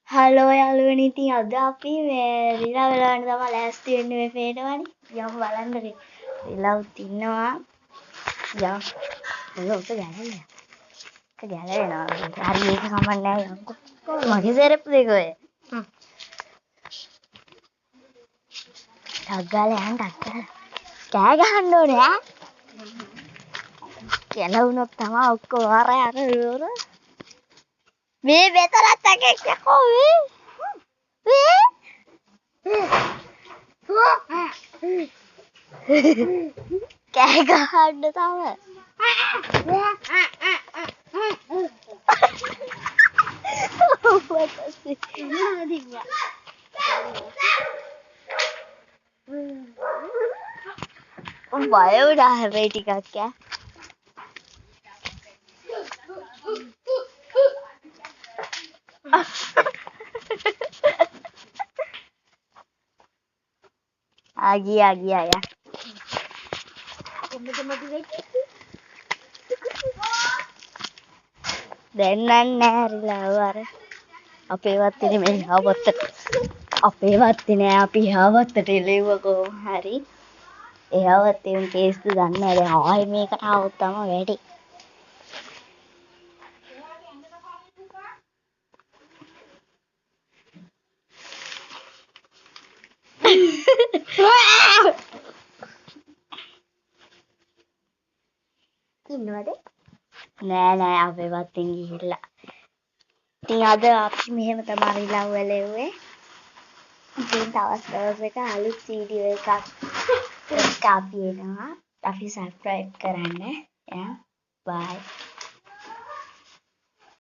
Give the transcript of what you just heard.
Hello යාළුවනේ ඉතින් අද අපි මේ රිලව් බලන්න තමයි ලෑස්ති වෙන්නේ මේ පේනවනේ. යමු බලන්න රිලව්ත් ඉන්නවා. යමු. ඔක ගැලවිලා. ඒක ගැලවෙනවා. හරි ඒක කමක් නැහැ යමුකෝ. මගේ සෙරප්පු දෙක ඔය. ටග්ගාලා යන්න ටග්ගාලා. කෑ ගහන්න ඕනේ ඈ. ගැලවුනොත් තමයි ඔක්කොම ආරය අර නෝර. මේ මෙතනත් එකෙක් යකෝ මේ. කෑ ගහන්න තමයි. බය වුණා හැබැයි ටිකක් ඈ. ගියා යා. දැන් නෑ රිලව් අර අපේ වත්තේ මේ හවත්තට අපේ වත්තේ නෑ අපි හවත්තට එළෙව්ව කොහොම හරි ඒ හවත්තේ උන් කේස්ද දන්නේ නෑ දැන් ආයෙ මේකට આવොත් තමයි වැඩි ඉන්නවද නෑ අපේ වත්තෙන් ගිහිල්ලා ඉතින් අද අපි මෙහෙම තමයි රිලව් එළෙව්වේ ඉතින් තවත් දවසක අලුත් වීඩියෝ එකක් අපි එනවා අපි සබ්ස්ක්‍රයිබ් කරන්න bye